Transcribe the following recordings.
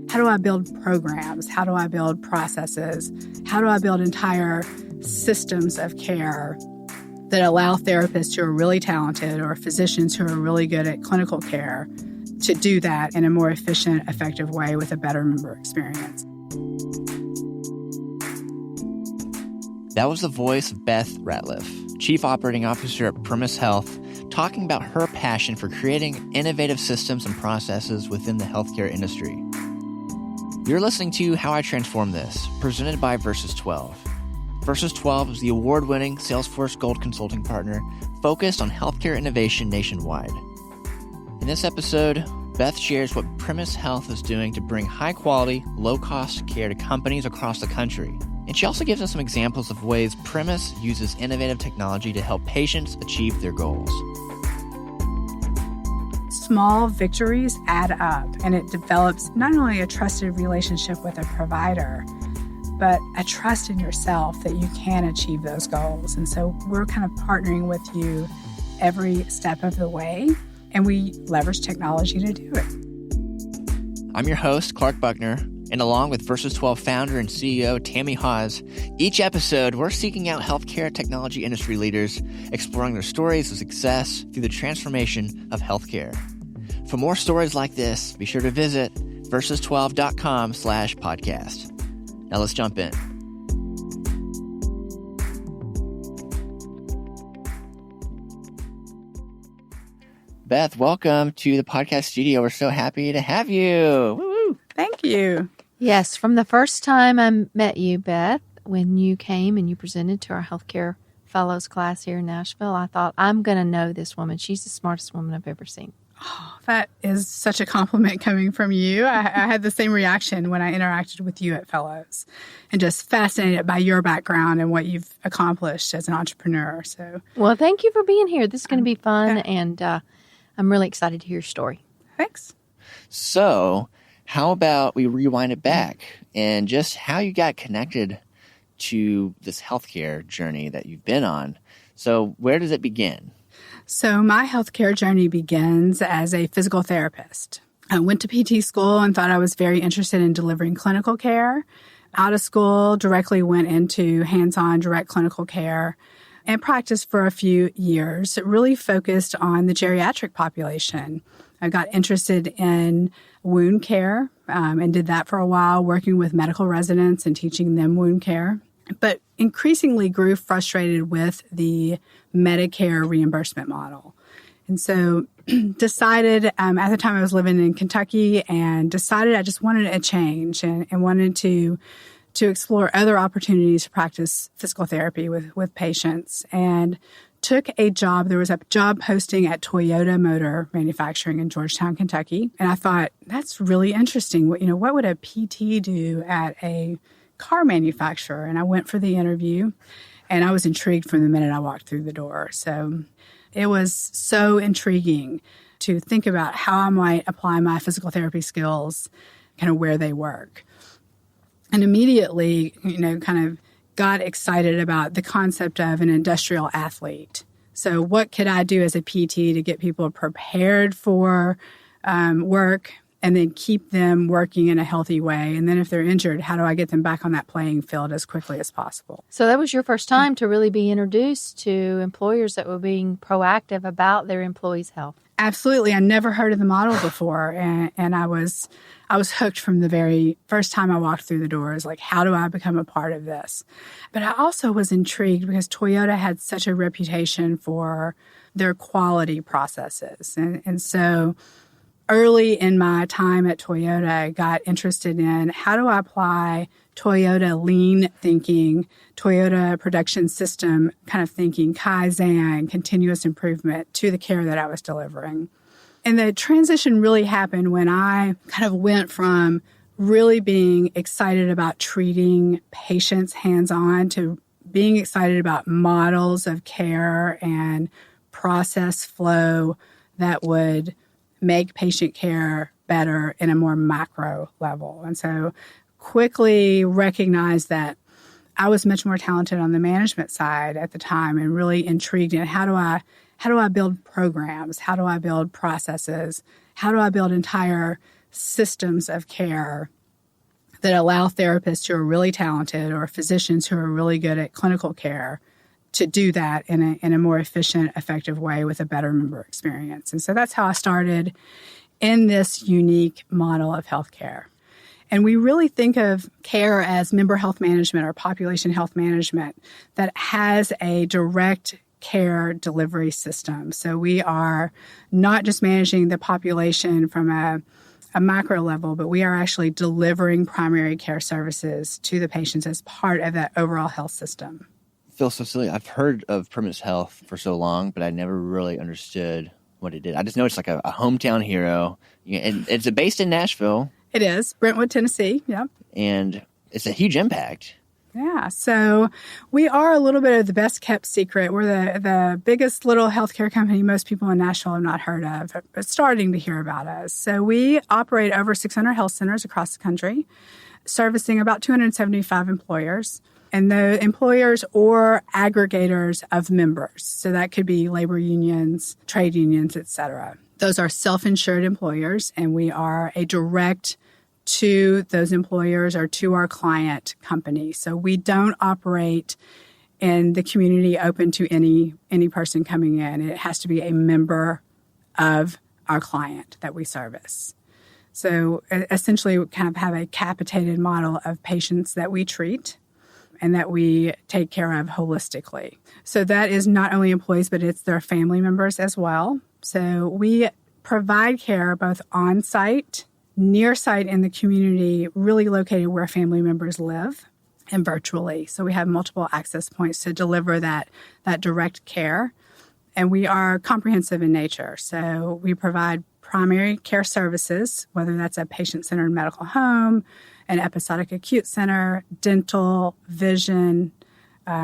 How do I build programs? How do I build processes? How do I build entire systems of care that allow therapists who are really talented or physicians who are really good at clinical care to do that in a more efficient, effective way with a better member experience? That was the voice of Beth Ratliff, Chief Operating Officer at Premise Health, talking about her passion for creating innovative systems and processes within the healthcare industry. You're listening to How I Transform This, presented by Versus 12. Versus 12 is the award-winning Salesforce Gold Consulting partner focused on healthcare innovation nationwide. In this episode, Beth shares what Premise Health is doing to bring high-quality, low-cost care to companies across the country. And she also gives us some examples of ways Premise uses innovative technology to help patients achieve their goals. Small victories add up, and it develops not only a trusted relationship with a provider, but a trust in yourself that you can achieve those goals. And so we're kind of partnering with you every step of the way, and we leverage technology to do it. I'm your host, Clark Buckner, and along with Versus 12 founder and CEO Tammy Hawes, each episode we're seeking out healthcare technology industry leaders, exploring their stories of success through the transformation of healthcare. For more stories like this, be sure to visit versus12.com/podcast. Now let's jump in. Beth, welcome to the podcast studio. We're so happy to have you. Woo-woo. Thank you. Yes, from the first time I met you, Beth, when you came and you presented to our healthcare fellows class here in Nashville, I thought, I'm going to know this woman. She's the smartest woman I've ever seen. Oh, that is such a compliment coming from you. I had the same reaction when I interacted with you at Fellows, and just fascinated by your background and what you've accomplished as an entrepreneur. So, well, thank you for being here. This is going to be fun, and I'm really excited to hear your story. Thanks. So, how about we rewind it back and just how you got connected to this healthcare journey that you've been on. So, where does it begin? So my healthcare journey begins as a physical therapist. I went to PT school and thought I was very interested in delivering clinical care. Out of school, directly went into hands-on direct clinical care and practiced for a few years. It really focused on the geriatric population. I got interested in wound care and did that for a while, working with medical residents and teaching them wound care. But increasingly grew frustrated with the Medicare reimbursement model. And so decided, at the time I was living in Kentucky, and decided I just wanted a change and wanted to explore other opportunities to practice physical therapy with patients. And took a job. There was a job posting at Toyota Motor Manufacturing in Georgetown, Kentucky. And I thought, that's really interesting. What would a PT do at a car manufacturer? And I went for the interview, and I was intrigued from the minute I walked through the door. So it was so intriguing to think about how I might apply my physical therapy skills kind of where they work. And immediately, kind of got excited about the concept of an industrial athlete. So what could I do as a PT to get people prepared for work and then keep them working in a healthy way? And then if they're injured, how do I get them back on that playing field as quickly as possible? So that was your first time to really be introduced to employers that were being proactive about their employees' health. Absolutely. I never heard of the model before. And I was hooked from the very first time I walked through the doors. Like, how do I become a part of this? But I also was intrigued because Toyota had such a reputation for their quality processes. And so early in my time at Toyota, I got interested in how do I apply Toyota lean thinking, Toyota production system kind of thinking, Kaizen, continuous improvement to the care that I was delivering. And the transition really happened when I kind of went from really being excited about treating patients hands-on to being excited about models of care and process flow that would make patient care better in a more macro level. And so quickly recognized that I was much more talented on the management side at the time and really intrigued in how how do I build programs? How do I build processes? How do I build entire systems of care that allow therapists who are really talented or physicians who are really good at clinical care to do that in a more efficient, effective way with a better member experience? And so that's how I started in this unique model of healthcare. And we really think of care as member health management or population health management that has a direct care delivery system. So we are not just managing the population from a macro level, but we are actually delivering primary care services to the patients as part of that overall health system. Phil, so silly. I've heard of Premise Health for so long, but I never really understood what it did. I just know it's like a hometown hero. And it's based in Nashville. It is. Brentwood, Tennessee. Yep. And it's a huge impact. Yeah. So we are a little bit of the best kept secret. We're the biggest little healthcare company most people in Nashville have not heard of, but starting to hear about us. So we operate over 600 health centers across the country, servicing about 275 employers. And the employers or aggregators of members. So that could be labor unions, trade unions, et cetera. Those are self-insured employers, and we are a direct to those employers or to our client company. So we don't operate in the community open to any person coming in. It has to be a member of our client that we service. So essentially we kind of have a capitated model of patients that we treat and that we take care of holistically. So that is not only employees, but it's their family members as well. So we provide care both on-site, near-site in the community, really located where family members live, and virtually. So we have multiple access points to deliver that direct care. And we are comprehensive in nature. So we provide primary care services, whether that's a patient-centered medical home, an episodic acute center, dental, vision.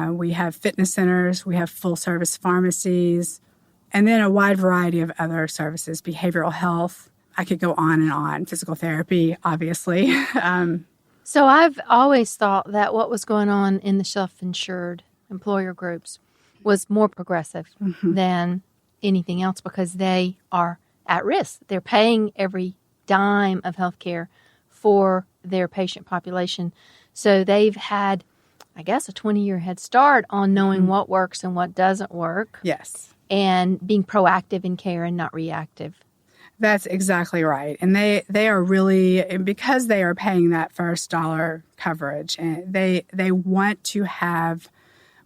We have fitness centers. We have full-service pharmacies, and then a wide variety of other services, behavioral health. I could go on, physical therapy, obviously. So I've always thought that what was going on in the self-insured employer groups was more progressive than anything else because they are at risk. They're paying every dime of healthcare for their patient population. So they've had, I guess, a 20-year head start on knowing what works and what doesn't work. Yes. And being proactive in care and not reactive. That's exactly right. And they are really, because they are paying that first dollar coverage, and they want to have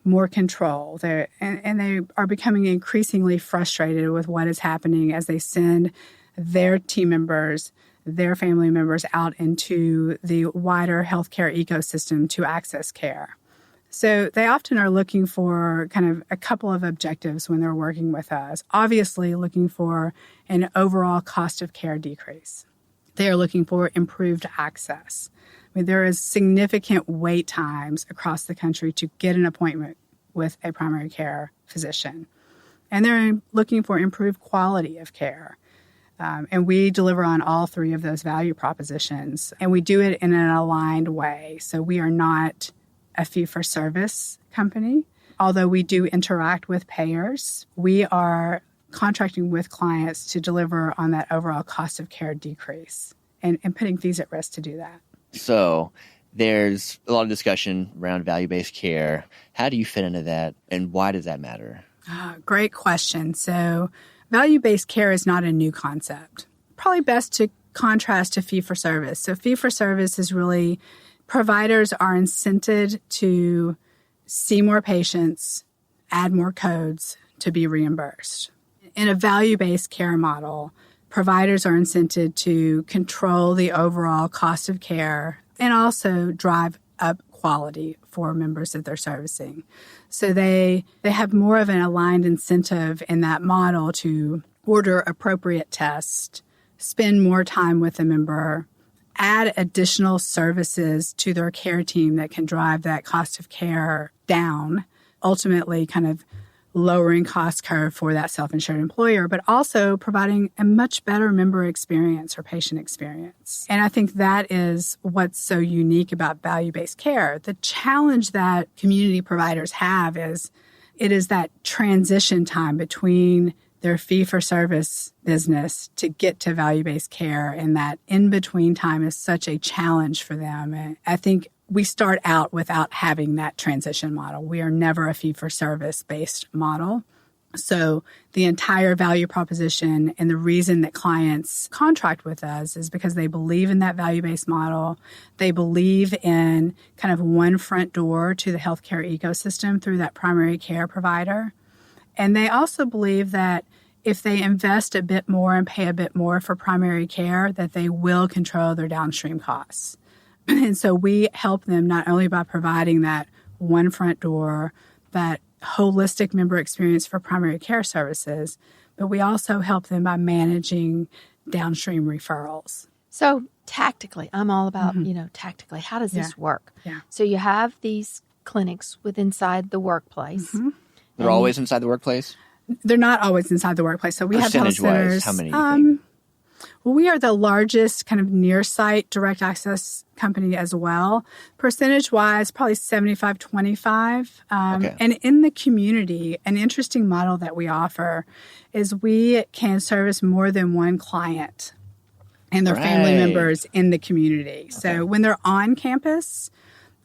more control. And they are becoming increasingly frustrated with what is happening as they send their team members, their family members out into the wider healthcare ecosystem to access care. So they often are looking for kind of a couple of objectives when they're working with us. Obviously, looking for an overall cost of care decrease. They are looking for improved access. I mean, there is significant wait times across the country to get an appointment with a primary care physician. And they're looking for improved quality of care. And we deliver on all three of those value propositions. And we do it in an aligned way. So we are not a fee-for-service company. Although we do interact with payers, we are contracting with clients to deliver on that overall cost of care decrease and putting fees at risk to do that. So there's a lot of discussion around value-based care. How do you fit into that, and why does that matter? Great question. So value-based care is not a new concept. Probably best to contrast to fee-for-service. So fee-for-service is really providers are incented to see more patients, add more codes to be reimbursed. In a value-based care model, providers are incented to control the overall cost of care and also drive up quality for members that they're servicing. So they have more of an aligned incentive in that model to order appropriate tests, spend more time with the member, add additional services to their care team that can drive that cost of care down, ultimately kind of lowering cost curve for that self-insured employer, but also providing a much better member experience or patient experience. And I think that is what's so unique about value-based care. The challenge that community providers have is it is that transition time between their fee-for-service business to get to value-based care, and that in-between time is such a challenge for them. And I think we start out without having that transition model. We are never a fee-for-service based model. So the entire value proposition and the reason that clients contract with us is because they believe in that value-based model. They believe in kind of one front door to the healthcare ecosystem through that primary care provider. And they also believe that if they invest a bit more and pay a bit more for primary care, that they will control their downstream costs. And so we help them not only by providing that one front door, that holistic member experience for primary care services, but we also help them by managing downstream referrals. So tactically, I'm all about, tactically, how does this work? Yeah. So you have these clinics inside the workplace. They're always inside the workplace? They're not always inside the workplace. So we have health centers. How many do you think? Well, we are the largest kind of near-site direct access company as well. Percentage-wise, probably 75-25. Okay. And in the community, an interesting model that we offer is we can service more than one client and their family members in the community. So when they're on campus,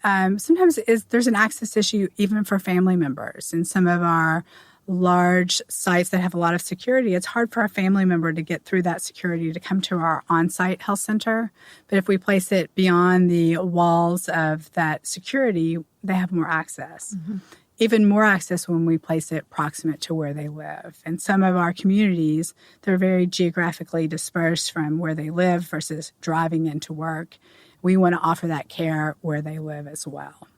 sometimes there's an access issue even for family members. In some of our large sites that have a lot of security, it's hard for a family member to get through that security to come to our on-site health center. But if we place it beyond the walls of that security, they have more access. Even more access when we place it proximate to where they live. And some of our communities, they're very geographically dispersed from where they live versus driving into work. We want to offer that care where they live as well.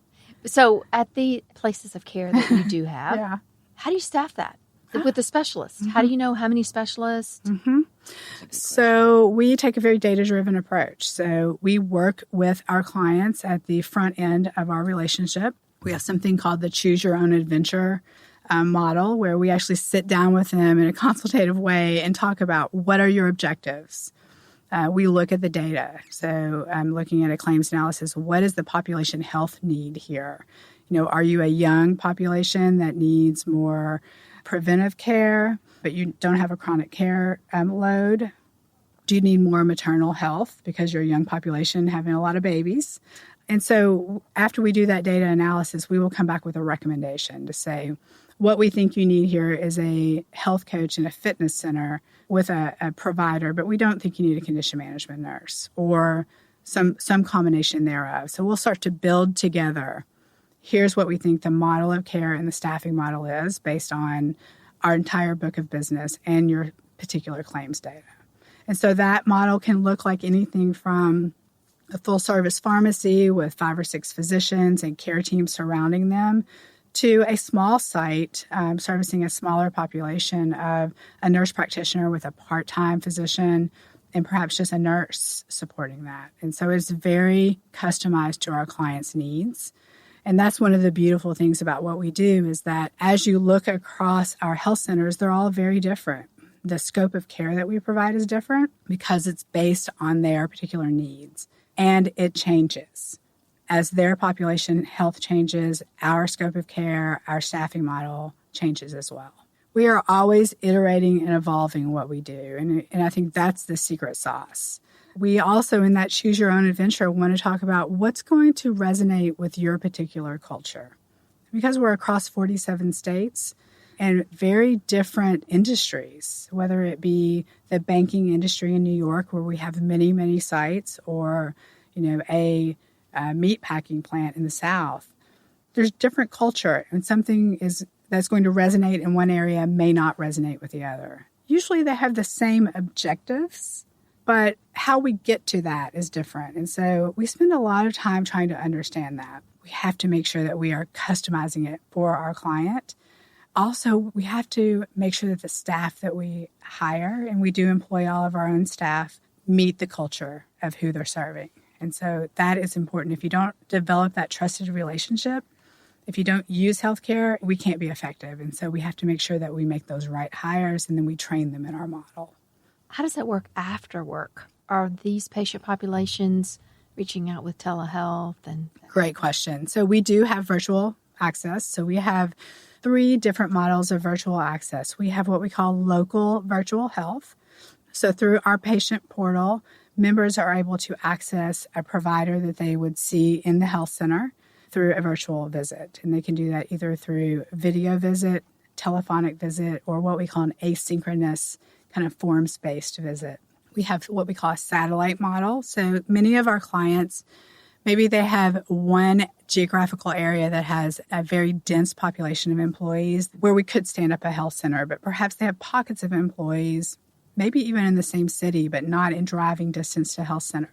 So at the places of care that you do have, how do you staff that with the specialists? How do you know how many specialists? So we take a very data-driven approach. So we work with our clients at the front end of our relationship. We have something called the Choose Your Own Adventure model, where we actually sit down with them in a consultative way and talk about what are your objectives. We look at the data. So I'm looking at a claims analysis. What is the population health need here? Are you a young population that needs more preventive care, but you don't have a chronic care load? Do you need more maternal health because you're a young population having a lot of babies? And so after we do that data analysis, we will come back with a recommendation to say, what we think you need here is a health coach and a fitness center with a provider, but we don't think you need a condition management nurse or some combination thereof. So we'll start to build together. Here's what we think the model of care and the staffing model is based on our entire book of business and your particular claims data. And so that model can look like anything from a full-service pharmacy with 5 or 6 physicians and care teams surrounding them to a small site servicing a smaller population of a nurse practitioner with a part-time physician and perhaps just a nurse supporting that. And so it's very customized to our clients' needs. And that's one of the beautiful things about what we do is that as you look across our health centers, they're all very different. The scope of care that we provide is different because it's based on their particular needs. And it changes. As their population health changes, our scope of care, our staffing model changes as well. We are always iterating and evolving what we do. And I think that's the secret sauce. We also, in that Choose Your Own Adventure, want to talk about what's going to resonate with your particular culture. Because we're across 47 states and very different industries, whether it be the banking industry in New York, where we have many, many sites, or a meat packing plant in the South. There's different culture, and something that's going to resonate in one area may not resonate with the other. Usually they have the same objectives, but how we get to that is different. And so we spend a lot of time trying to understand that. We have to make sure that we are customizing it for our client. Also, we have to make sure that the staff that we hire, and we do employ all of our own staff, meet the culture of who they're serving. And so that is important. If you don't develop that trusted relationship, if you don't use healthcare, we can't be effective. And so we have to make sure that we make those right hires and then we train them in our model. How does that work after work? Are these patient populations reaching out with telehealth? Great question. So we do have virtual access. So we have three different models of virtual access. We have what we call local virtual health. So through our patient portal, members are able to access a provider that they would see in the health center through a virtual visit. And they can do that either through video visit, telephonic visit, or what we call an asynchronous kind of forms-based visit. We have what we call a satellite model. So many of our clients, maybe they have one geographical area that has a very dense population of employees where we could stand up a health center, but perhaps they have pockets of employees, maybe even in the same city, but not in driving distance to health center,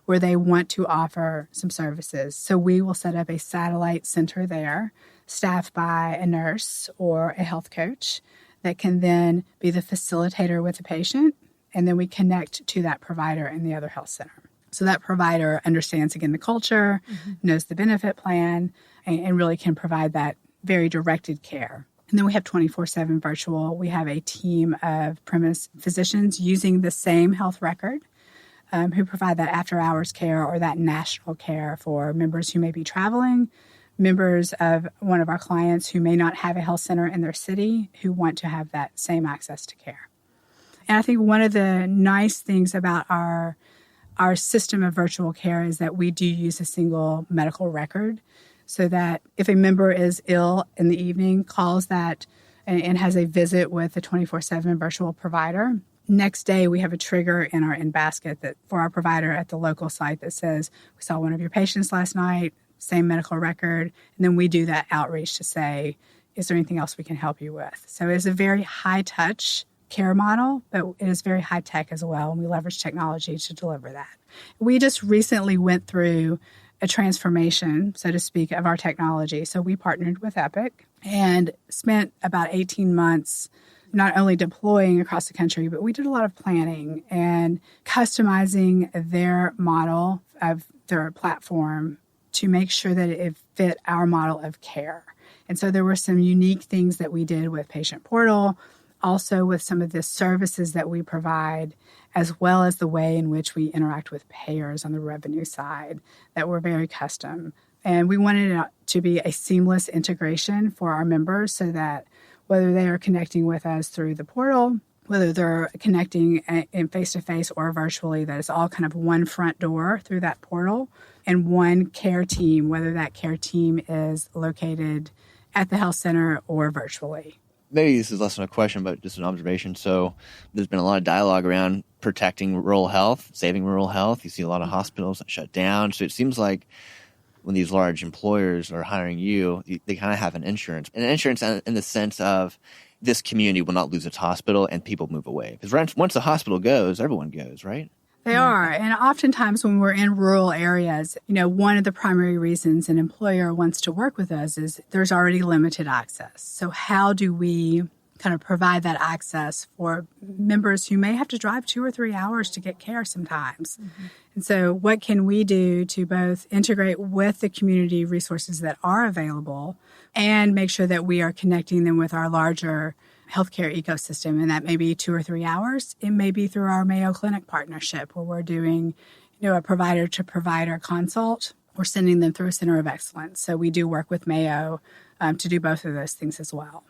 where they want to offer some services. So we will set up a satellite center there, staffed by a nurse or a health coach that can then be the facilitator with the patient, and then we connect to that provider in the other health center. So that provider understands, again, the culture, knows the benefit plan, and really can provide that very directed care. And then we have 24/7 virtual. We have a team of premise physicians using the same health record who provide that after-hours care or that national care for members who may be traveling, members of one of our clients who may not have a health center in their city who want to have that same access to care. And I think one of the nice things about our system of virtual care is that we do use a single medical record so that if a member is ill in the evening, calls that and has a visit with a 24/7 virtual provider, next day we have a trigger in our in-basket that for our provider at the local site that says, we saw one of your patients last night, same medical record, and then we do that outreach to say, is there anything else we can help you with? So it's a very high-touch care model, but it is very high-tech as well, and we leverage technology to deliver that. We just recently went through a transformation, so to speak, of our technology. So we partnered with Epic and spent about 18 months not only deploying across the country, but we did a lot of planning and customizing their model of their platform to make sure that it fit our model of care. And so there were some unique things that we did with Patient Portal, also with some of the services that we provide, as well as the way in which we interact with payers on the revenue side that were very custom. And we wanted it to be a seamless integration for our members so that whether they are connecting with us through the portal, whether they're connecting in face-to-face or virtually, that it's all kind of one front door through that portal and one care team, whether that care team is located at the health center or virtually. Maybe this is less than a question, but just an observation. So there's been a lot of dialogue around protecting rural health, saving rural health. You see a lot of hospitals that shut down. So it seems like when these large employers are hiring you, they kind of have an insurance. And an insurance in the sense of this community will not lose its hospital and people move away. Because once the hospital goes, everyone goes, right? They are. And oftentimes when we're in rural areas, one of the primary reasons an employer wants to work with us is there's already limited access. So how do we kind of provide that access for members who may have to drive 2 or 3 hours to get care sometimes? Mm-hmm. And so what can we do to both integrate with the community resources that are available and make sure that we are connecting them with our larger healthcare ecosystem? And that may be 2 or 3 hours. It may be through our Mayo Clinic partnership where we're doing, a provider to provider consult. We're sending them through a center of excellence. So we do work with Mayo to do both of those things as well.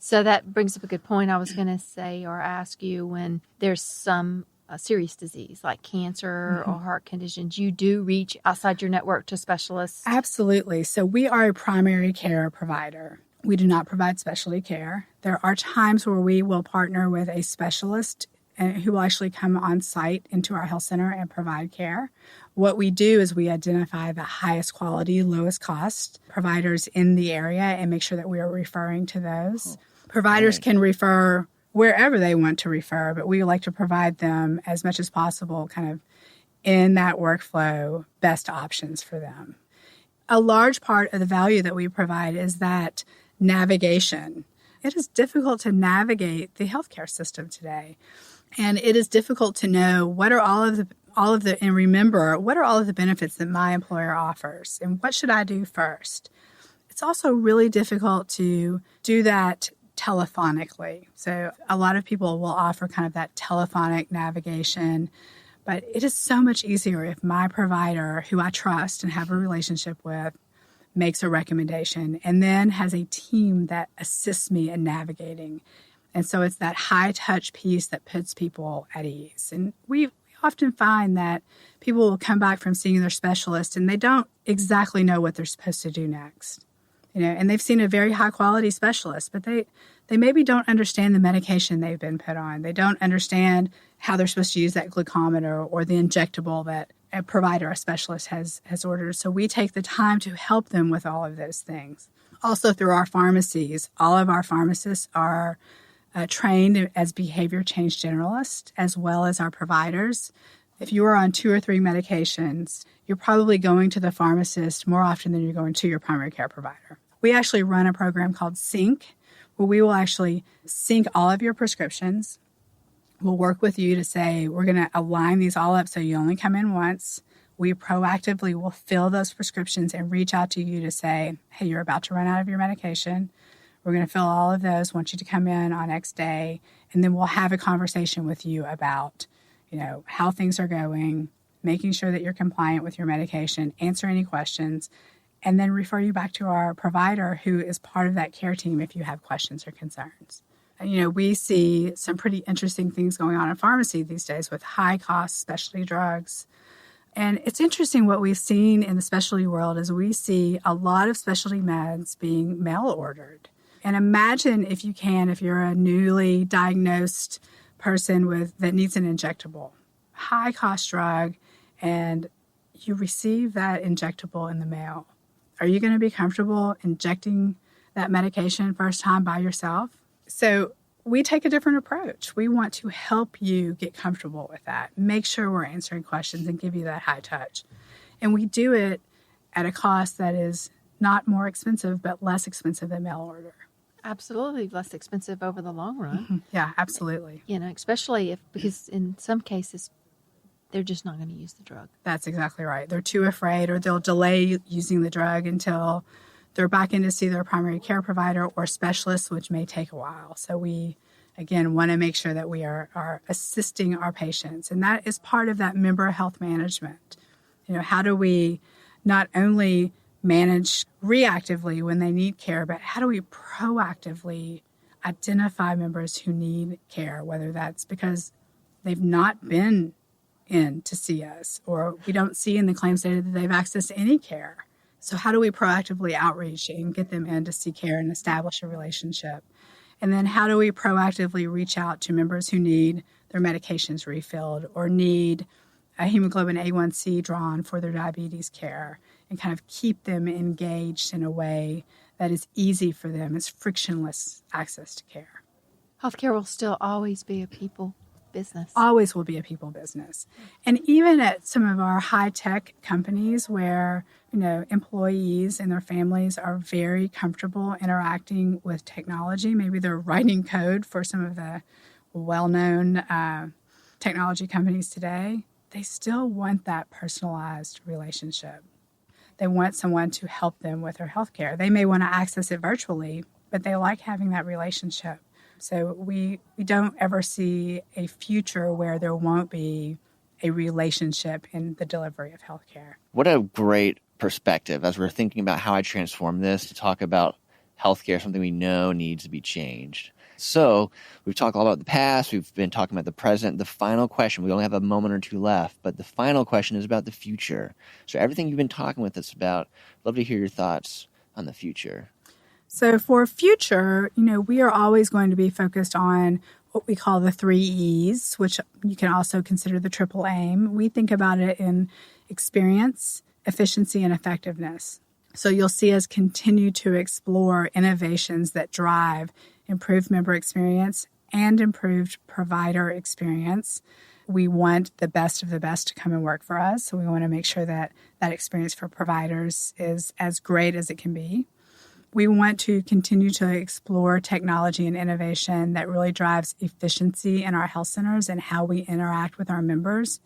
So that brings up a good point. I was going to say or ask you, when there's some serious disease like cancer or heart conditions, you do reach outside your network to specialists? Absolutely. So we are a primary care provider. We do not provide specialty care. There are times where we will partner with a specialist who will actually come on site into our health center and provide care. What we do is we identify the highest quality, lowest cost providers in the area and make sure that we are referring to those. Providers can refer wherever they want to refer, but we like to provide them as much as possible kind of in that workflow, best options for them. A large part of the value that we provide is that navigation. It is difficult to navigate the healthcare system today. And it is difficult to know what are all of the and remember what are all of the benefits that my employer offers and what should I do first. It's also really difficult to do that telephonically. So a lot of people will offer kind of that telephonic navigation, but it is so much easier if my provider, who I trust and have a relationship with, makes a recommendation, and then has a team that assists me in navigating. And so it's that high touch piece that puts people at ease. And we often find that people will come back from seeing their specialist and they don't exactly know what they're supposed to do next. And they've seen a very high quality specialist, but they maybe don't understand the medication they've been put on. They don't understand how they're supposed to use that glucometer or the injectable that a provider, a specialist has ordered. So we take the time to help them with all of those things. Also through our pharmacies, all of our pharmacists are trained as behavior change generalists, as well as our providers. If you are on 2 or 3 medications, you're probably going to the pharmacist more often than you're going to your primary care provider. We actually run a program called Sync, where we will actually sync all of your prescriptions. We'll work with you to say, we're going to align these all up so you only come in once. We proactively will fill those prescriptions and reach out to you to say, hey, you're about to run out of your medication. We're going to fill all of those, want you to come in on X day, and then we'll have a conversation with you about, how things are going, making sure that you're compliant with your medication, answer any questions, and then refer you back to our provider who is part of that care team if you have questions or concerns. And, we see some pretty interesting things going on in pharmacy these days with high-cost specialty drugs. And it's interesting what we've seen in the specialty world is we see a lot of specialty meds being mail-ordered. And imagine if you're a newly diagnosed person that needs an injectable, high-cost drug, and you receive that injectable in the mail. Are you going to be comfortable injecting that medication first time by yourself? So we take a different approach. We want to help you get comfortable with that, make sure we're answering questions and give you that high touch. And we do it at a cost that is not more expensive, but less expensive than mail order. Absolutely less expensive over the long run. Mm-hmm. Yeah, absolutely. Especially because in some cases, they're just not going to use the drug. That's exactly right. They're too afraid, or they'll delay using the drug until they're back in to see their primary care provider or specialist, which may take a while. So we, again, want to make sure that we are assisting our patients. And that is part of that member health management. How do we not only manage reactively when they need care, but how do we proactively identify members who need care, whether that's because they've not been in to see us or we don't see in the claims data that they've access to any care. So how do we proactively outreach and get them in to see care and establish a relationship? And then how do we proactively reach out to members who need their medications refilled or need a hemoglobin A1C drawn for their diabetes care and kind of keep them engaged in a way that is easy for them. It's frictionless access to care. Healthcare will still always be a people business. Always will be a people business. And even at some of our high-tech companies where, employees and their families are very comfortable interacting with technology, maybe they're writing code for some of the well-known technology companies today, they still want that personalized relationship. They want someone to help them with their health care. They may want to access it virtually, but they like having that relationship. So we don't ever see a future where there won't be a relationship in the delivery of health care. What a great perspective as we're thinking about how I transform this to talk about healthcare, something we know needs to be changed. So we've talked all about the past. We've been talking about the present. The final question, we only have a moment or two left, but the final question is about the future. So everything you've been talking with us about, I'd love to hear your thoughts on the future. So for future, we are always going to be focused on what we call the 3 E's, which you can also consider the triple aim. We think about it in experience, efficiency, and effectiveness. So you'll see us continue to explore innovations that drive improved member experience and improved provider experience. We want the best of the best to come and work for us. So we want to make sure that that experience for providers is as great as it can be. We want to continue to explore technology and innovation that really drives efficiency in our health centers and how we interact with our members,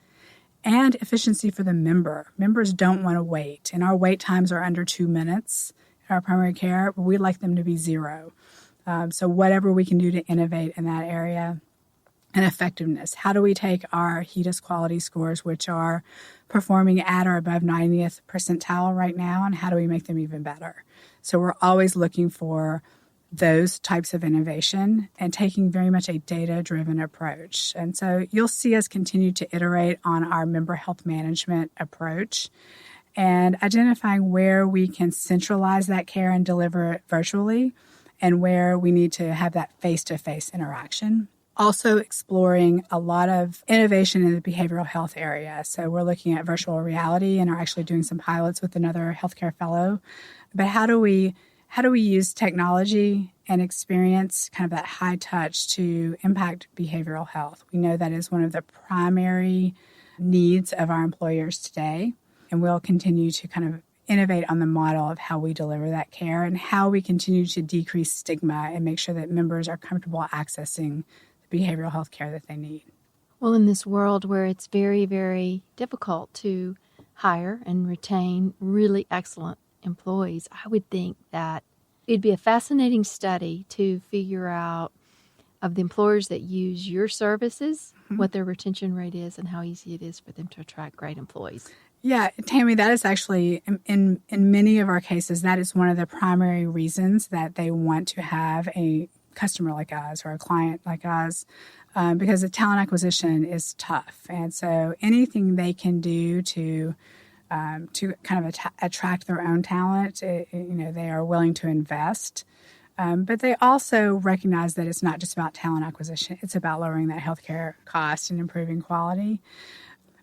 and efficiency for the member. Members don't want to wait, and our wait times are under 2 minutes in our primary care, but we'd like them to be 0. So whatever we can do to innovate in that area. and effectiveness. How do we take our HEDIS quality scores, which are performing at or above 90th percentile right now, and how do we make them even better? So we're always looking for those types of innovation and taking very much a data-driven approach. And so you'll see us continue to iterate on our member health management approach and identifying where we can centralize that care and deliver it virtually and where we need to have that face-to-face interaction. Also exploring a lot of innovation in the behavioral health area. So we're looking at virtual reality and are actually doing some pilots with another healthcare fellow. But how do we use technology and experience, kind of that high touch, to impact behavioral health? We know that is one of the primary needs of our employers today, and we'll continue to kind of innovate on the model of how we deliver that care and how we continue to decrease stigma and make sure that members are comfortable accessing the behavioral health care that they need. Well, in this world where it's very, very difficult to hire and retain really excellent employees, I would think that it'd be a fascinating study to figure out, of the employers that use your services, what their retention rate is and how easy it is for them to attract great employees. Yeah, Tammy, that is actually, in many of our cases, that is one of the primary reasons that they want to have a customer like us or a client like us, because the talent acquisition is tough. And so anything they can do to kind of attract their own talent, they are willing to invest. But they also recognize that it's not just about talent acquisition. It's about lowering that healthcare cost and improving quality.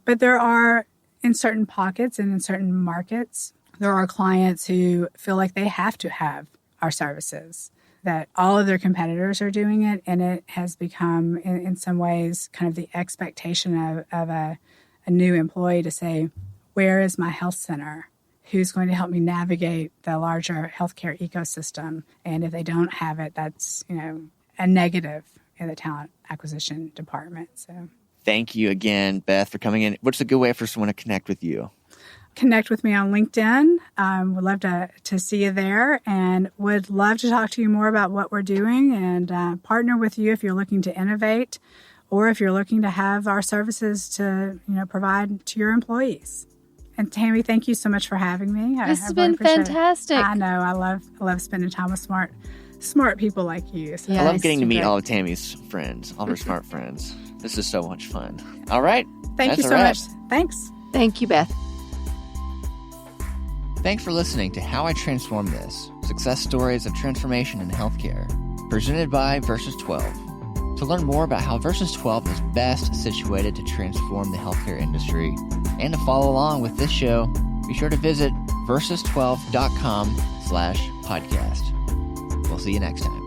But there are, in certain pockets and in certain markets, there are clients who feel like they have to have our services, that all of their competitors are doing it, and it has become, in some ways, kind of the expectation of a new employee to say, where is my health center? Who's going to help me navigate the larger healthcare ecosystem? And if they don't have it, that's, a negative in the talent acquisition department. So thank you again, Beth, for coming in. What's a good way for someone to connect with you? Connect with me on LinkedIn. Would love to see you there, and would love to talk to you more about what we're doing and partner with you if you're looking to innovate or if you're looking to have our services to provide to your employees. And Tammy, thank you so much for having me. This has been fantastic. I know. I love spending time with smart people like you. So I love getting to meet all of Tammy's friends, all her smart friends. This is so much fun. All right. Thank you so much. Thanks. Thank you, Beth. Thanks for listening to How I Transform This, Success Stories of Transformation in Healthcare, presented by Versus 12. To learn more about how Versus 12 is best situated to transform the healthcare industry and to follow along with this show, be sure to visit versus12.com/podcast. We'll see you next time.